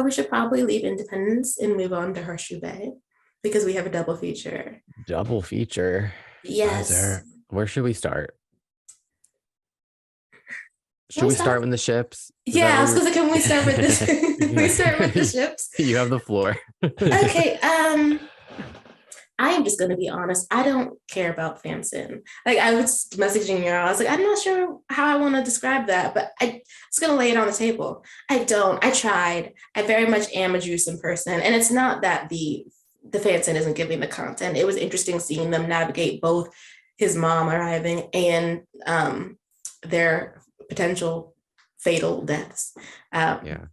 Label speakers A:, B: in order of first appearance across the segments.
A: we should probably leave Independence and move on to Horseshoe Bay because we have a double feature.
B: Double feature.
A: Yes.
B: Where should we start?
A: Can
B: Should
A: we
B: we
A: start?
B: start with the ships? Is that
A: Yeah, I
B: what
A: was
B: you're
A: gonna say, can we start with this? We start with the ships.
B: You have the floor.
A: Okay. I am just gonna be honest. I don't care about fansin. Like I was messaging you, I was like, I'm not sure how I want to describe that, but I was gonna lay it on the table. I don't. I tried. I very much am a Juicin person, and it's not that the fansin isn't giving the content. It was interesting seeing them navigate both his mom arriving and their potential fatal deaths.
B: Yeah.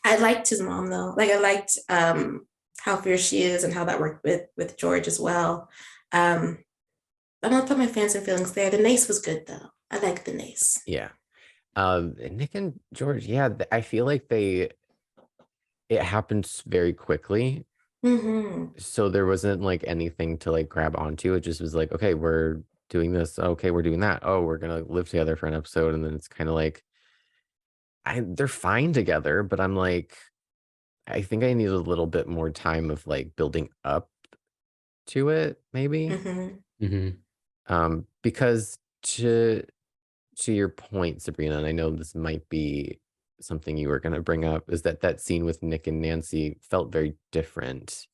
A: I liked his mom though. Like I liked how fierce she is and how that worked with George as well. I'm gonna put my fans and feelings there. The Nace was good though. I like the Nace.
B: Yeah. Nick and George, yeah, I feel like it happens very quickly.
A: Mm-hmm.
B: So there wasn't like anything to like grab onto. It just was like, okay, we're doing this. Okay, we're doing that. Oh, we're gonna live together for an episode. And then it's kind of like they're fine together, but I'm like, I think I need a little bit more time of like building up to it, maybe. Because to your point, Sabrina, and I know this might be something you were going to bring up, is that scene with Nick and Nancy felt very different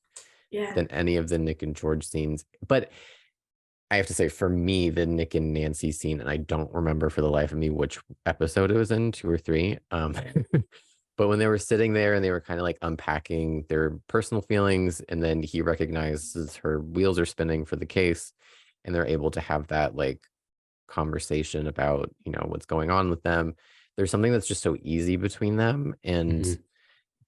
B: than any of the Nick and George scenes. But I have to say, for me, the Nick and Nancy scene, and I don't remember for the life of me which episode it was in, 2 or 3. But when they were sitting there and they were kind of like unpacking their personal feelings, and then he recognizes her wheels are spinning for the case, and they're able to have that like conversation about, what's going on with them. There's something that's just so easy between them, and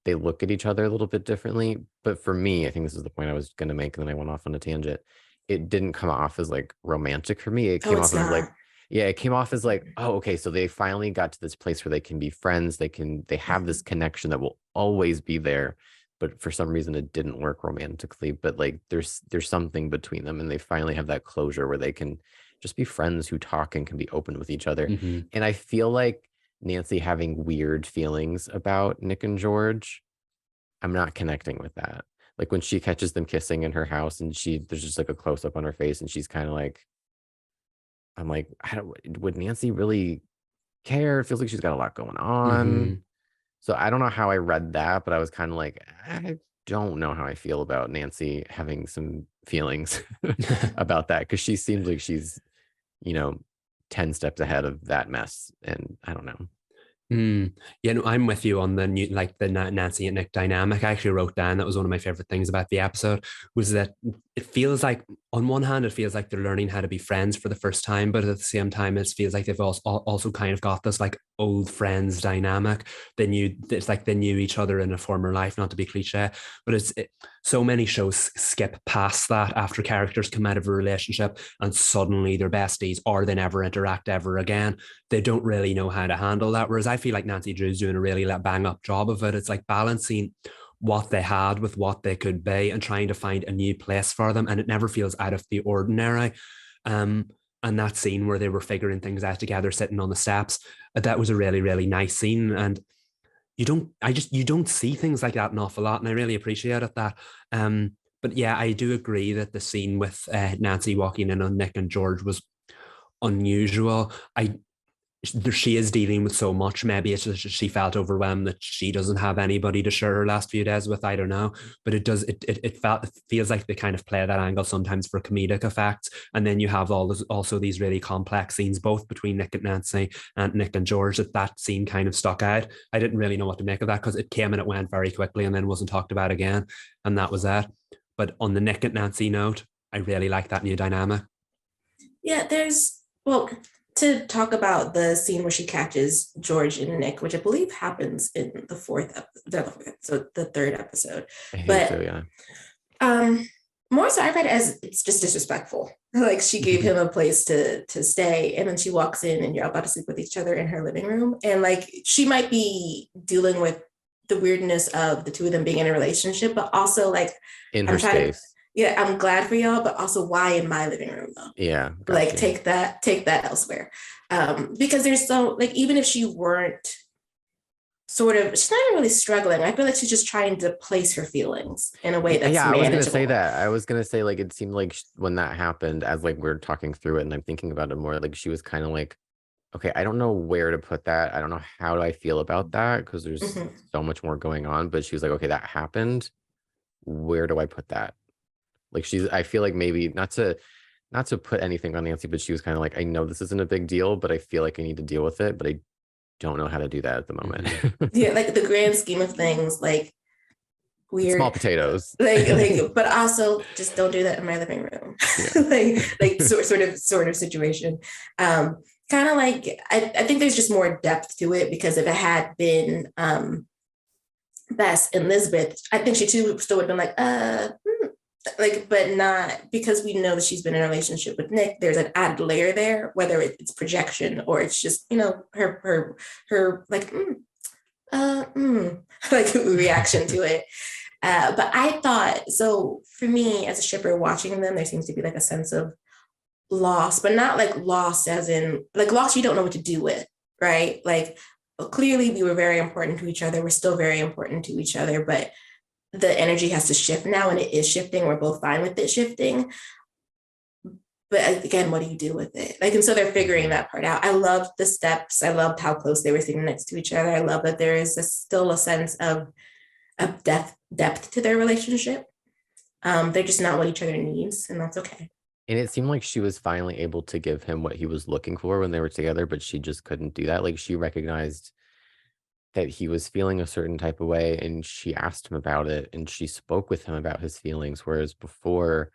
B: they look at each other a little bit differently. But for me, I think this is the point I was going to make, and then I went off on a tangent. It didn't come off as like romantic for me. It came off as like, yeah, it came off as like, oh, okay, so they finally got to this place where they can be friends. They have this connection that will always be there. But for some reason it didn't work romantically. But like there's something between them, and they finally have that closure where they can just be friends who talk and can be open with each other. And I feel like Nancy having weird feelings about Nick and George, I'm not connecting with that. Like when she catches them kissing in her house and there's just like a close up on her face and she's kind of like, I'm like, would Nancy really care? It feels like she's got a lot going on. So I don't know how I read that, but I was kind of like, I don't know how I feel about Nancy having some feelings about that, because she seems like she's, 10 steps ahead of that mess. And I don't know.
C: Yeah, no, I'm with you on the new, like the Nancy and Nick dynamic. I actually wrote down that was one of my favorite things about the episode, was that it feels like, on one hand, it feels like they're learning how to be friends for the first time, but at the same time, it feels like they've also kind of got this like old friends dynamic. It's like they knew each other in a former life, not to be cliche, but so many shows skip past that after characters come out of a relationship and suddenly they're besties, or they never interact ever again. They don't really know how to handle that. Whereas I feel like Nancy Drew's doing a really bang up job of it. It's like balancing what they had with what they could be and trying to find a new place for them. And it never feels out of the ordinary. And that scene where they were figuring things out together, sitting on the steps, that was a really, really nice scene. And you don't see things like that an awful lot. And I really appreciated that. But yeah, I do agree that the scene with Nancy walking in on Nick and George was unusual. She is dealing with so much. Maybe it's just she felt overwhelmed that she doesn't have anybody to share her last few days with. I don't know, but it feels like they kind of play that angle sometimes for comedic effects. And then you have also these really complex scenes, both between Nick and Nancy and Nick and George. That scene kind of stuck out. I didn't really know what to make of that, because it came and it went very quickly and then wasn't talked about again, and that was that. But on the Nick and Nancy note, I really like that new dynamic.
A: Yeah, to talk about the scene where she catches George and Nick, which I believe happens in the third episode.
B: I think so, yeah.
A: More so I read it as it's just disrespectful. Like she gave him a place to stay, and then she walks in and you're about to sleep with each other in her living room. And like she might be dealing with the weirdness of the two of them being in a relationship, but also like
B: in her space.
A: I'm glad for y'all, but also why in my living room though?
B: Yeah.
A: Like you. take that elsewhere. Because there's so like, even if she weren't she's not even really struggling. I feel like she's just trying to place her feelings in a way that's
B: I was gonna say
A: manageable.
B: that. I was gonna say, like, it seemed like when that happened, as like we're talking through it and I'm thinking about it more, like she was kind of like, okay, I don't know where to put that. I don't know how do I feel about that because there's
A: Mhm.
B: so much more going on. But she was like, okay, that happened. Where do I put that? Like I feel like maybe not to put anything on Nancy, but she was kind of like, I know this isn't a big deal, but I feel like I need to deal with it, but I don't know how to do that at the moment.
A: Yeah, like the grand scheme of things, like weird,
B: small potatoes.
A: but also just don't do that in my living room.
B: Yeah.
A: like sort of situation. Kind of like I think there's just more depth to it, because if it had been Bess and Lisbeth, I think she too still would have been like, but not, because we know that she's been in a relationship with Nick. There's an added layer there, whether it's projection or it's just, her like like reaction to it. But I thought, so for me as a shipper watching them, there seems to be like a sense of loss, but not like loss as in like loss you don't know what to do with, right? Like clearly we were very important to each other. We're still very important to each other, but the energy has to shift now, and it is shifting. We're both fine with it shifting. But again, what do you do with it? Like, and so they're figuring that part out. I loved the steps. I loved how close they were sitting next to each other. I love that there is still a sense of depth to their relationship. They're just not what each other needs, and that's okay.
B: And it seemed like she was finally able to give him what he was looking for when they were together, but she just couldn't do that. Like she recognized that he was feeling a certain type of way and she asked him about it and she spoke with him about his feelings, whereas before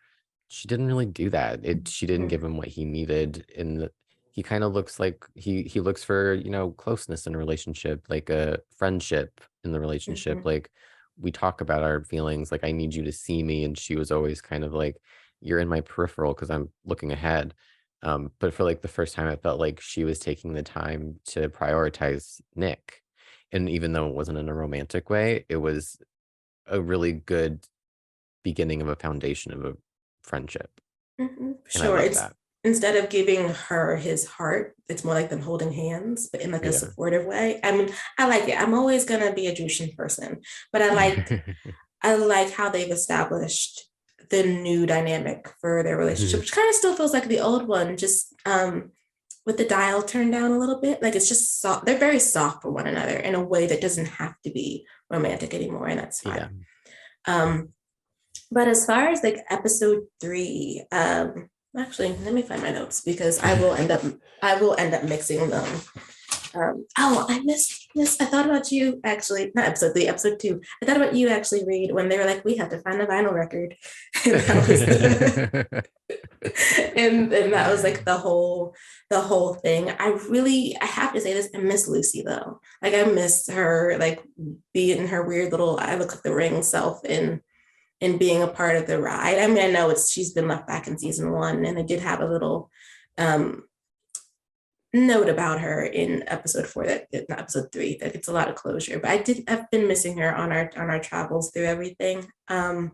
B: she didn't really do that. She didn't give him what he needed. And he kind of looks like he looks for, closeness in a relationship, like a friendship in the relationship. Like we talk about our feelings, like I need you to see me. And she was always kind of like, you're in my peripheral because I'm looking ahead. But for like the first time, I felt like she was taking the time to prioritize Nick. And even though it wasn't in a romantic way, it was a really good beginning of a foundation of a friendship.
A: Sure. It's that. Instead of giving her his heart, it's more like them holding hands, but in like a supportive way. I mean, I like it. I'm always gonna be a Jushin person, but I like how they've established the new dynamic for their relationship, which kind of still feels like the old one, just with the dial turned down a little bit. Like it's just soft. They're very soft for one another in a way that doesn't have to be romantic anymore, and that's fine. Yeah. But as far as like episode 3, actually, let me find my notes because I will end up mixing them. I missed. I thought about you actually, not episode 3, episode 2. I thought about you actually, Reed, when they were like, we have to find a vinyl record. And that was like the whole thing. I have to say this, I miss Lucy though. Like I miss her, like being her weird little I look at the ring self and being a part of the ride. I mean, I know she's been left back in season 1, and I did have a little note about her in episode 4, not episode 3, that gets a lot of closure. But I've been missing her on our travels through everything. I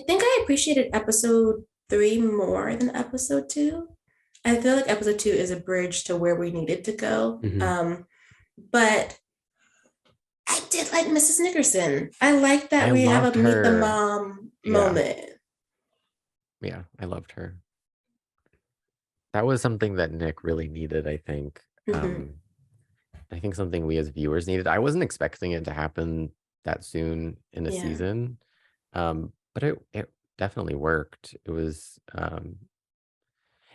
A: think I appreciated episode 3 more than episode 2. I feel like episode 2 is a bridge to where we needed to go. But I did like Mrs. Nickerson. I like that we have a meet the mom moment.
B: Yeah, I loved her. That was something that Nick really needed, I think. I think something we as viewers needed. I wasn't expecting it to happen that soon in a season. But it definitely worked. It was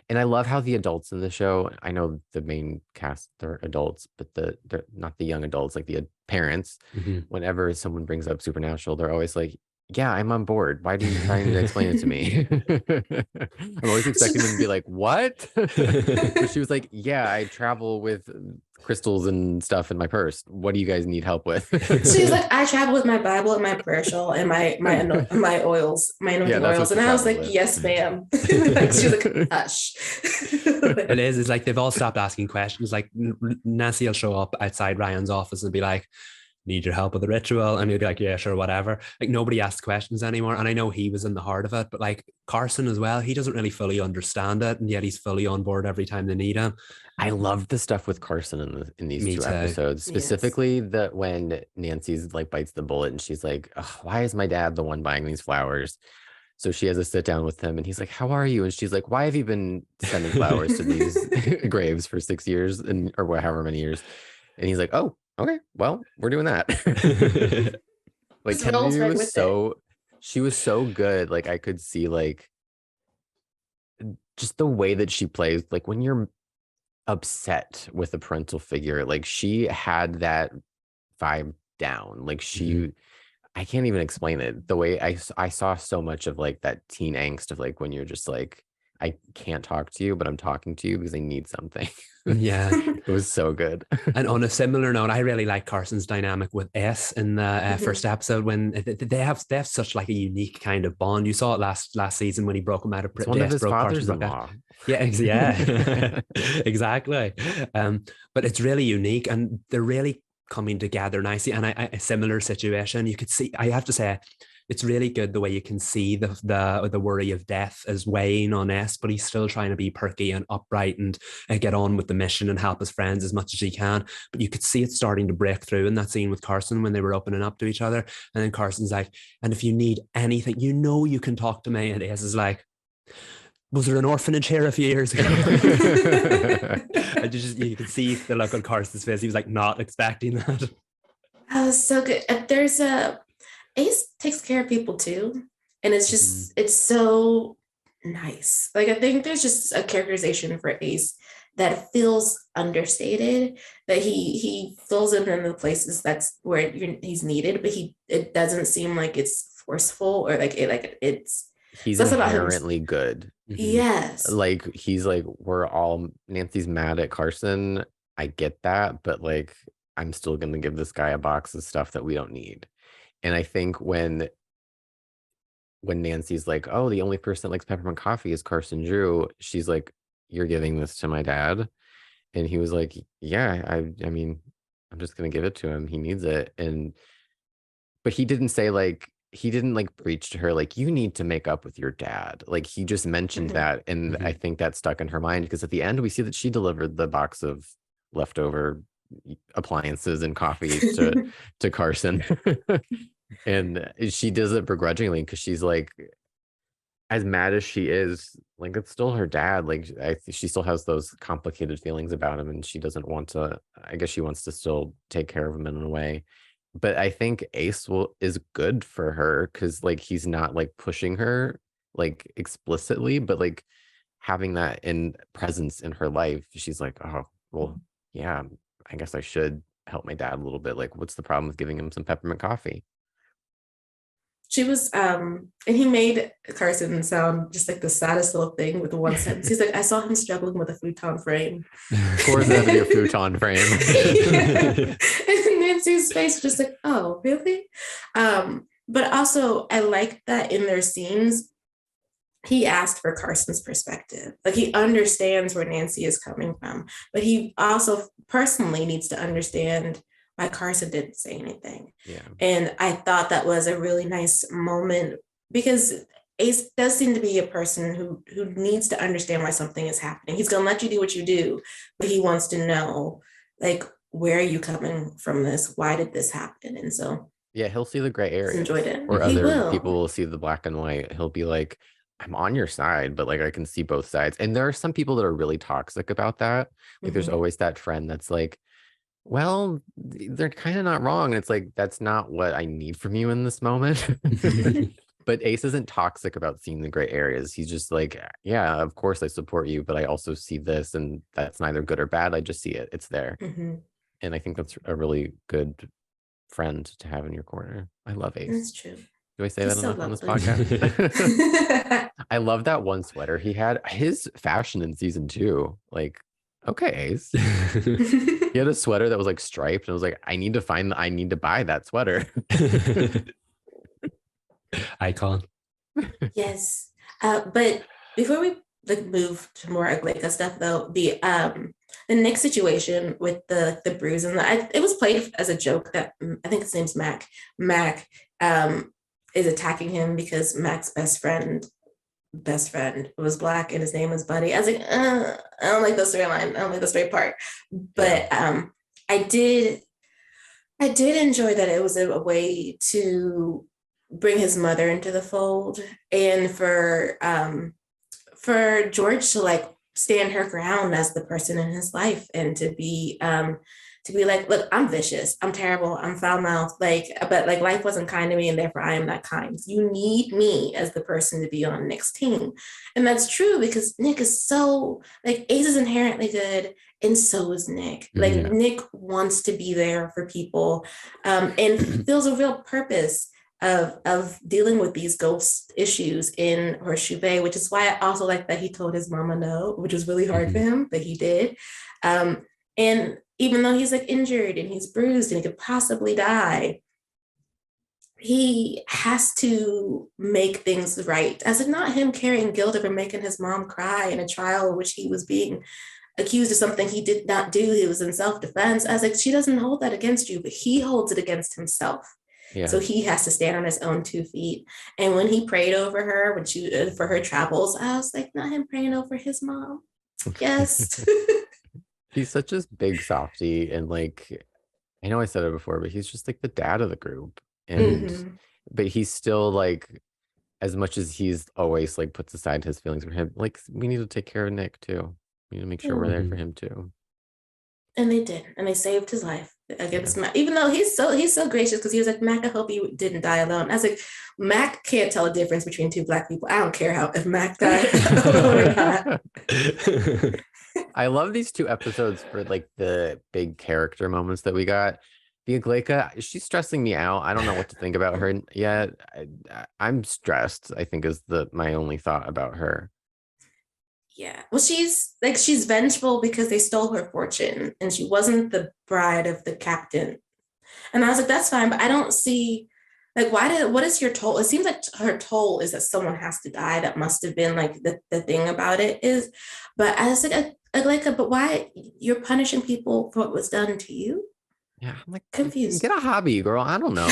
B: and I love how the adults in the show, I know the main cast, they're adults, but they're not the young adults, like the parents. Whenever someone brings up Supernatural, they're always like, yeah, I'm on board. Why do you trying to explain it to me? I'm always expecting them to be like, what? But she was like, yeah, I travel with crystals and stuff in my purse. What do you guys need help with?
A: She's like, I travel with my Bible and my prayer shawl and my oils, my anointing oils. And I was like, yes, ma'am. Like, she was like, hush.
C: It is. It's like they've all stopped asking questions. Like Nancy will show up outside Ryan's office and be like, need your help with the ritual? And he'd be like, yeah, sure, whatever. Like nobody asks questions anymore. And I know he was in the heart of it, but like Carson as well, he doesn't really fully understand it. And yet he's fully on board every time they need him.
B: I love the stuff with Carson in these
C: Me
B: two
C: too.
B: episodes, specifically that when Nancy's like bites the bullet and she's like, "Ugh, why is my dad the one buying these flowers?" So she has a sit down with him and he's like, "How are you?" And she's like, "Why have you been sending flowers to these graves for 6 years or however many years?" And he's like, "Oh, okay, well, we're doing that." Like
A: Just rolls
B: Kennedy
A: right
B: was
A: with it.
B: so she was so good. Like I could see like just the way that she plays, like when you're upset with a parental figure, like she had that vibe down. Like I can't even explain it. The way I saw so much of like that teen angst of like when you're just like, I can't talk to you, but I'm talking to you because I need something.
C: Yeah.
B: It was so good.
C: And on a similar note, I really like Carson's dynamic with S in the first episode when they have such like a unique kind of bond. You saw it last season when he broke him out of
B: It's one of his
C: Carson
B: fathers-in-law.
C: Yeah, exactly. But it's really unique, and they're really coming together nicely. And a similar situation, you could see. I have to say, it's really good the way you can see the worry of death as weighing on S, but he's still trying to be perky and upright and get on with the mission and help his friends as much as he can. But you could see it starting to break through in that scene with Carson when they were opening up to each other. And then Carson's like, "And if you need anything, you can talk to me." And S is like, "Was there an orphanage here a few years ago?" You could see the look on Carson's face. He was like not expecting that.
A: That was so good. There's Ace takes care of people too, and it's just it's so nice. Like I think there's just a characterization for Ace that feels understated. That he fills in the places that's where he's needed, but it doesn't seem like it's forceful or like it's.
B: He's inherently good.
A: Yes.
B: Like he's like, Nancy's mad at Carson. I get that, but like I'm still gonna give this guy a box of stuff that we don't need. And I think when Nancy's like, "Oh, the only person that likes peppermint coffee is Carson Drew," she's like, "You're giving this to my dad?" And he was like, "Yeah, I mean, I'm just gonna give it to him. He needs it." But he didn't preach to her like, "You need to make up with your dad." Like he just mentioned that, and I think that stuck in her mind because at the end we see that she delivered the box of leftover appliances and coffee to Carson. And she does it begrudgingly because she's like, as mad as she is, like it's still her dad. Like she still has those complicated feelings about him, and she doesn't want to. I guess she wants to still take care of him in a way. But I think Ace is good for her because like he's not like pushing her like explicitly, but like having that in presence in her life. She's like, "Oh, well, yeah, I guess I should help my dad a little bit. Like, what's the problem with giving him some peppermint coffee?"
A: She was, and he made Carson sound just like the saddest little thing with the one sentence. He's like, "I saw him struggling with a futon frame."
B: Of course, it had to be a futon frame.
A: Yeah. And Nancy's face just like, "Oh, really?" But also, I like that in their scenes, he asked for Carson's perspective. Like he understands where Nancy is coming from, but he also personally needs to understand why Carson didn't say anything.
B: Yeah.
A: And I thought that was a really nice moment because Ace does seem to be a person who needs to understand why something is happening. He's going to let you do what you do, but he wants to know, like, where are you coming from this? Why did this happen? And so
B: yeah, he'll see the gray area.
A: Enjoyed it.
B: Or other people will see the black and white. He'll be like, "I'm on your side, but like I can see both sides." And there are some people that are really toxic about that. Like there's always that friend that's like, "Well, they're kind of not wrong." And it's like, that's not what I need from you in this moment. But Ace isn't toxic about seeing the gray areas. He's just like, "Yeah, of course I support you, but I also see this, and that's neither good or bad. I just see it. It's there." And I think that's a really good friend to have in your corner. I love Ace.
A: That's true.
B: Do I say that enough on this podcast? I love that one sweater he had. His fashion in season 2, like, okay, Ace. He had a sweater that was like striped, and I was like, I need to buy that sweater.
C: Icon.
A: Yes. But before we like move to more Aglaeca stuff though. The Nick situation with the bruise, and it was played as a joke that I think his name's Mac. Mac is attacking him because Mac's best friend was Black and his name was Buddy. I was like, I don't like the storyline. I don't like the story part. But I did enjoy that it was a way to bring his mother into the fold, and for George to like stand her ground as the person in his life, and to be like, look, I'm vicious, I'm terrible, I'm foul mouthed, like, but like life wasn't kind to me, and therefore I am not kind. You need me as the person to be on Nick's team. And that's true, because Nick is so like, Ace is inherently good, and so is Nick. Like Nick wants to be there for people, and feels a real purpose of dealing with these ghost issues in Horseshoe Bay, which is why I also like that he told his mama no, which was really hard for him, but he did. And even though he's like injured and he's bruised and he could possibly die, he has to make things right. As if not him carrying guilt over making his mom cry in a trial in which he was being accused of something he did not do. He was in self-defense. I was like, she doesn't hold that against you, but he holds it against himself. Yeah. So he has to stand on his own 2 feet. And when he prayed over her, when she for her travels, I was like, not him praying over his mom. Yes.
B: He's such a big softie, and like, I know I said it before, but he's just like the dad of the group. And but he's still like, as much as he's always like puts aside his feelings for him, like, we need to take care of Nick too. We need to make sure we're there for him too.
A: And they did, and they saved his life against Mac. Even though he's so gracious, because he was like, Mac, I hope you didn't die alone. I was like, Mac can't tell a difference between 2 Black people. I don't care if Mac died or not.
B: I love these 2 episodes for like the big character moments that we got. The Aglaeca, she's stressing me out. I don't know what to think about her yet. I'm stressed, I think, is my only thought about her.
A: Yeah. Well, she's vengeful because they stole her fortune, and she wasn't the bride of the captain. And I was like, that's fine, but I don't see, like, what is your toll? It seems like her toll is that someone has to die. That must have been like the thing about it is, but I was like, Aglaeca, but why you're punishing people for what was done to you?
B: Yeah, I'm like,
A: confused.
B: Get a hobby, girl. I don't know.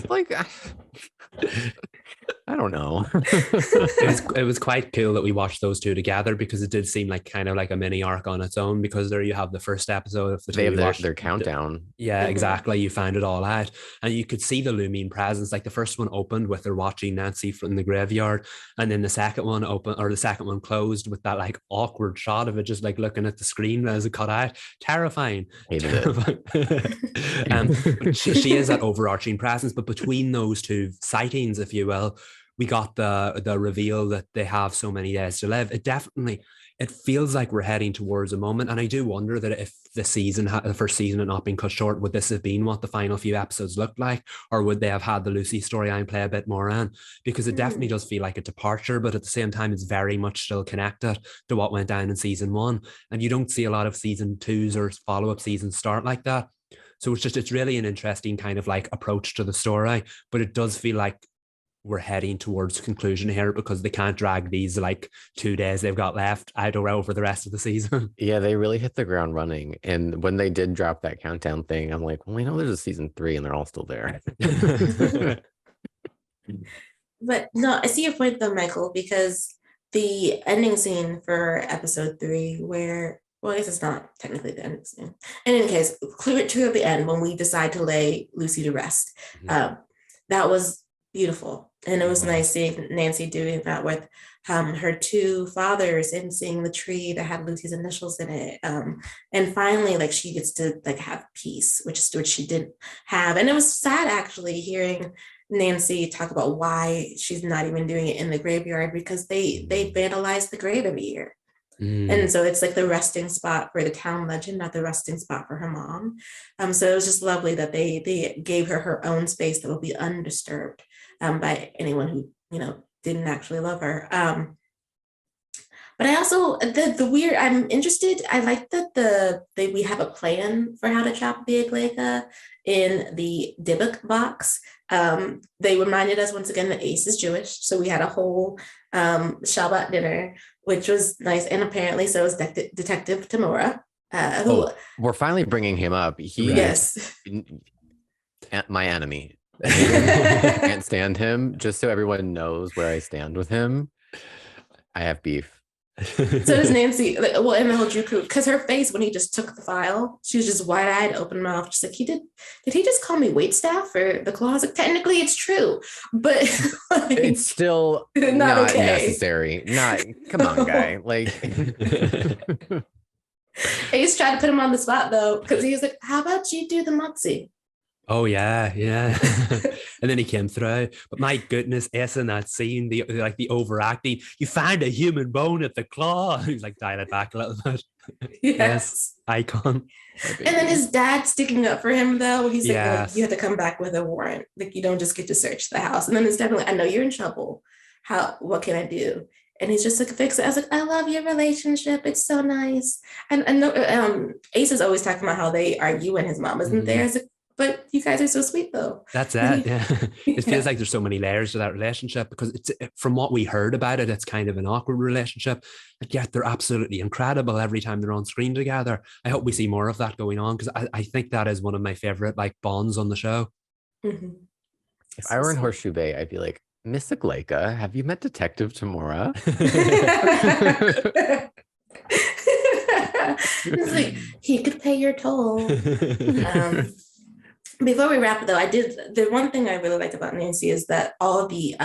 B: Like, like, I don't know.
C: It was quite cool that we watched those 2 together, because it did seem like kind of like a mini arc on its own, because there you have the first episode of the
B: they have their countdown.
C: Yeah, exactly. You found it all out, and you could see the looming presence. Like the first one opened with her watching Nancy from the graveyard, and then the second one closed with that like awkward shot of it just like looking at the screen as it cut out. Terrifying.
B: Hated
C: it. She is that overarching presence, but between those 2 sightings, if you will, we got the reveal that they have so many days to live. It feels like we're heading towards a moment, and I do wonder that if the first season had not been cut short, would this have been what the final few episodes looked like, or would they have had the Lucy storyline play a bit more in? Because it definitely does feel like a departure, but at the same time, it's very much still connected to what went down in season 1, and you don't see a lot of season 2s or follow-up seasons start like that. So it's really an interesting kind of like approach to the story, but it does feel like we're heading towards conclusion here, because they can't drag these like 2 days they've got left out or over the rest of the season.
B: Yeah, they really hit the ground running. And when they did drop that countdown thing, I'm like, well, we know there's a season 3 and they're all still there.
A: But no, I see your point though, Michael, because the ending scene for episode 3, where, well, I guess it's not technically the ending scene. In any case, clear to the end when we decide to lay Lucy to rest. That was beautiful. And it was nice seeing Nancy doing that with her 2 fathers, and seeing the tree that had Lucy's initials in it. And finally, like, she gets to like have peace, which she didn't have. And it was sad actually hearing Nancy talk about why she's not even doing it in the graveyard, because they vandalize the grave every year. And so it's like the resting spot for the town legend, not the resting spot for her mom. So it was just lovely that they gave her own space that will be undisturbed by anyone who, didn't actually love her. But I also, the weird, I'm interested, I like that we have a plan for how to trap the Aglaeca in the Dybbuk box. They reminded us once again that Ace is Jewish. So we had a whole Shabbat dinner, which was nice. And apparently so is Detective Tamura. Who
B: we're finally bringing him up. He
A: yes.
B: is my enemy. I can't stand him. Just so everyone knows where I stand with him, I have beef.
A: So does Nancy, well, and the whole Drew crew, because her face when he just took the file, she was just wide-eyed, open mouth, just like, did he just call me waitstaff for the closet? Technically it's true, but like,
B: it's still not okay. Necessary. Come on, guy. Like
A: Ace tried to put him on the spot though, because he was like, how about you do the mozzie?
C: Oh yeah. And then he came through. But my goodness, Ace in that scene, the overacting, you find a human bone at the claw. He's like, dial it back a little bit. Yes. Icon.
A: And then his dad sticking up for him though. He's like, well, you have to come back with a warrant. Like you don't just get to search the house. And then his dad like, I know you're in trouble. What can I do? And he's just like, fix it. I was like, I love your relationship. It's so nice. And Ace is always talking about how they argue when his mom isn't there. I was like, but you guys are so sweet though.
C: That's it. Yeah. It feels like there's so many layers to that relationship because it's, from what we heard about it, it's kind of an awkward relationship. And yet they're absolutely incredible every time they're on screen together. I hope we see more of that going on because I think that is one of my favorite like bonds on the show.
A: Mm-hmm.
B: If I were in Horseshoe Bay, I'd be like, Miss Aglaeca, have you met Detective Tamura?
A: It's like, he could pay your toll. Before we wrap it though, the one thing I really liked about Nancy is that all the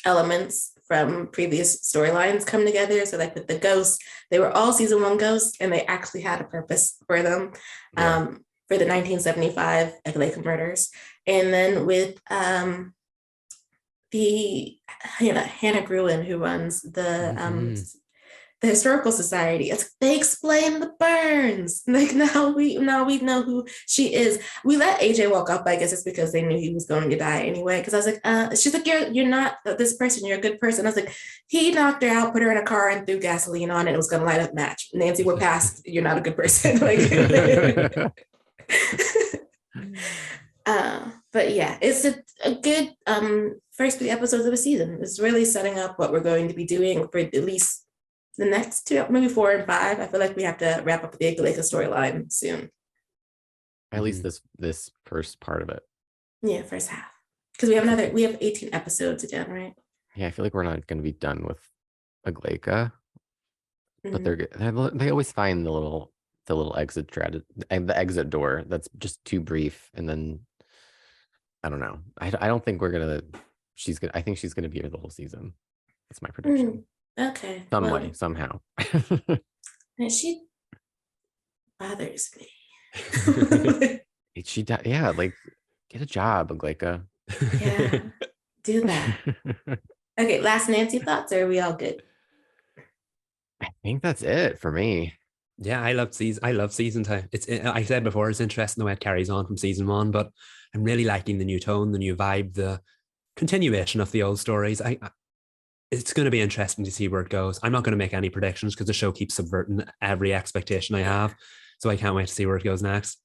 A: elements from previous storylines come together. So like with the ghosts, they were all season 1 ghosts and they actually had a purpose for them. For the 1975 Aglaeca murders. And then with the Hannah Gruen, who runs the Historical Society, they explain the burns. Like now we know who she is. We let AJ walk up, I guess it's because they knew he was going to die anyway. Because I was like, she's like, you're not this person, you're a good person. I was like, he knocked her out, put her in a car and threw gasoline on it, and it was gonna light up match. Nancy, we're past, you're not a good person. Like but yeah, it's a good first 3 episodes of a season. It's really setting up what we're going to be doing for at least the next 2, maybe 4 and 5. I feel like we have to wrap up the Aglaeca storyline soon.
B: At least this first part of it.
A: Yeah, first half. Because we have 18 episodes again, right?
B: Yeah, I feel like we're not going to be done with Aglaeca, but they always find the little exit the exit door that's just too brief, and then I don't know. I don't think I think she's gonna be here the whole season. That's my prediction.
A: Okay.
B: Some way, somehow.
A: She bothers me.
B: Yeah, like get a job, Aglaeca.
A: Yeah, do that. Okay, last Nancy thoughts, or are we all good?
B: I think that's it for me.
C: Yeah, I love season 2. I said before, it's interesting the way it carries on from season 1, but I'm really liking the new tone, the new vibe, the continuation of the old stories. It's going to be interesting to see where it goes. I'm not going to make any predictions because the show keeps subverting every expectation I have. So I can't wait to see where it goes next.